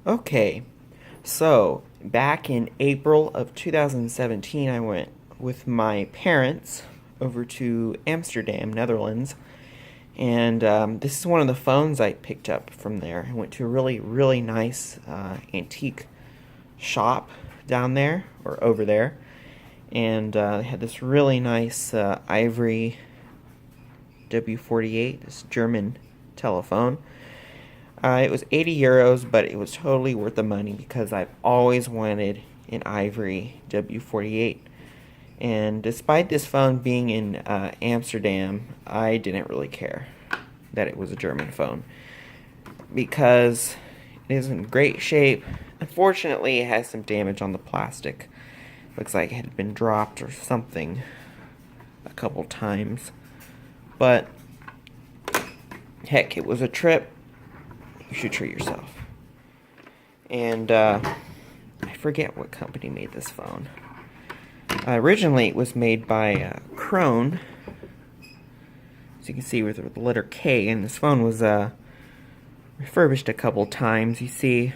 Okay, so back in April of 2017, I went with my parents over to Amsterdam, Netherlands, and this is one of the phones I picked up from there. I went to a really, really nice antique shop down there, or over there, and they had this really nice Ivory W48, this German telephone. It was 80 euros, but it was totally worth the money because I've always wanted an Ivory W48. And despite this phone being in Amsterdam, I didn't really care that it was a German phone because it is in great shape. Unfortunately, it has some damage on the plastic. Looks like it had been dropped or something a couple times. But heck, it was a trip. You should treat yourself. And I forget what company made this phone. Originally, it was made by Krone, as you can see with the letter K, and this phone was refurbished a couple times. You see,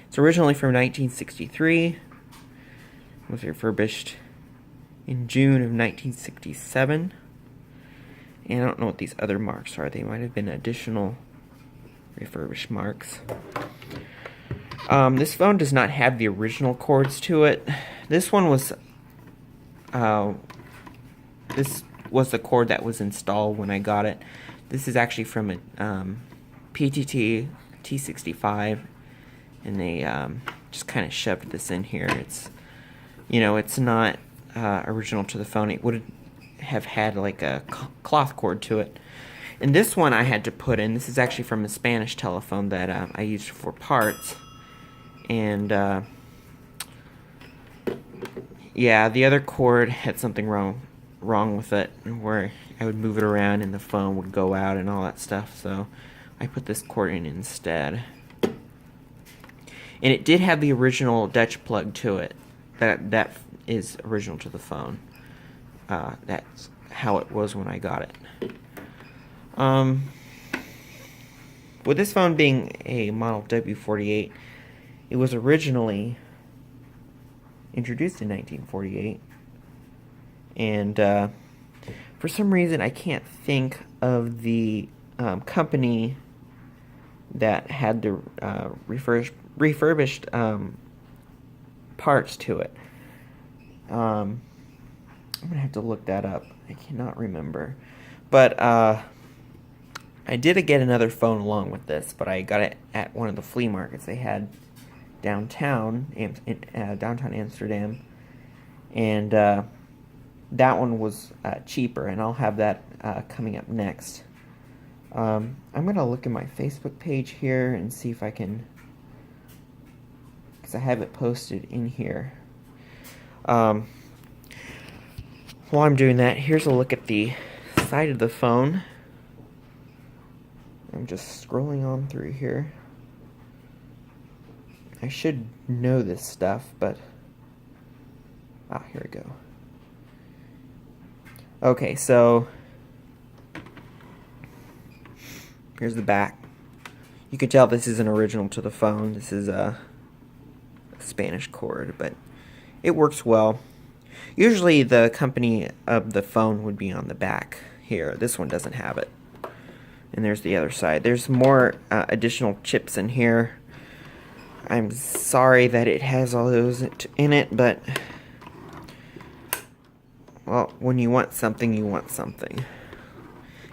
it's originally from 1963. It was refurbished in June of 1967. And I don't know what these other marks are. They might have been additional refurbished marks. This phone does not have the original cords to it. This one was this was the cord that was installed when I got it. This is actually from a PTT T65, and they just kind of shoved this in here. It's, it's not original to the phone. It would have had like a cloth cord to it. And this one I had to put in. This is actually from a Spanish telephone that I used for parts. And yeah, the other cord had something wrong with it, where I would move it around and the phone would go out and all that stuff. So I put this cord in instead. And it did have the original Dutch plug to it. That is original to the phone. That's how it was when I got it. With this phone being a model W48, it was originally introduced in 1948, and for some reason I can't think of the company that had the refurbished parts to it. I'm gonna have to look that up. I cannot remember, but I did get another phone along with this, but I got it at one of the flea markets they had downtown Amsterdam, and that one was cheaper, and I'll have that coming up next. I'm gonna look at my Facebook page here and see if I can, because I have it posted in here. While I'm doing that, here's a look at the side of the phone. I'm just scrolling on through here. I should know this stuff, but here we go. Okay, so here's the back. You can tell this isn't original to the phone. This is a Spanish cord, but it works well. Usually the company of the phone would be on the back here. This one doesn't have it. And there's the other side. There's more additional chips in here. I'm sorry that it has all those in it, but well, when you want something, you want something.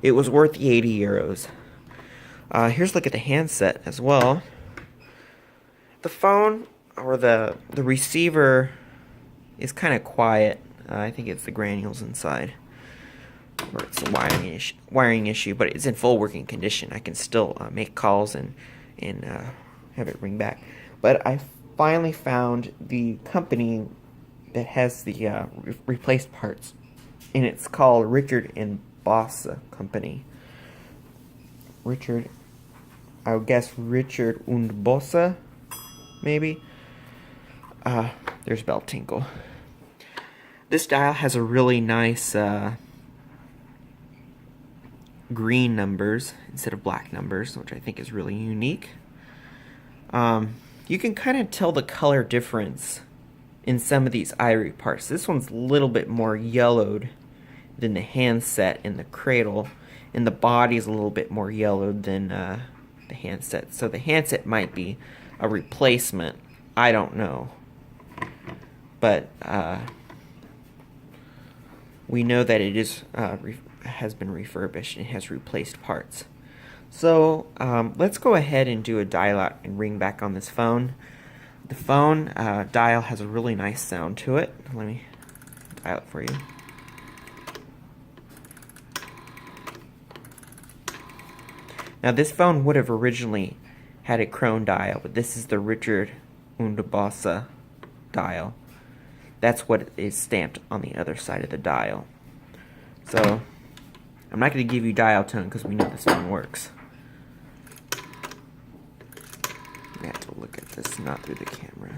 It was worth the 80 euros. Here's a look at the handset as well. The phone, or the receiver, is kind of quiet. I think it's the granules inside, or it's a wiring issue, but it's in full working condition. I can still make calls and have it ring back. But I finally found the company that has the replaced parts, and it's called Richard and Bosse Company. I would guess Richard und Bosse, maybe. There's bell tinkle. This dial has a really nice green numbers instead of black numbers, which I think is really unique. You can kind of tell the color difference in some of these ivory parts. This one's a little bit more yellowed than the handset and the cradle, and the body's a little bit more yellowed than the handset. So the handset might be a replacement. I don't know. But we know that it is has been refurbished and has replaced parts. So let's go ahead and do a dial out and ring back on this phone. The phone dial has a really nice sound to it. Let me dial it for you. Now this phone would have originally had a Krone dial, but this is the Richard Undabossa dial. That's what is stamped on the other side of the dial. So I'm not going to give you dial tone because we know this phone works. I have to look at this, not through the camera.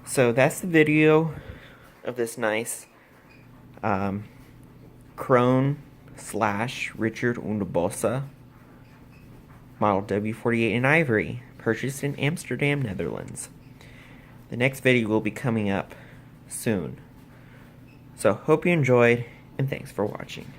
So that's the video of this nice Krone / Richard Undabossa model W48 in ivory, purchased in Amsterdam, Netherlands. The next video will be coming up soon. So hope you enjoyed, and thanks for watching.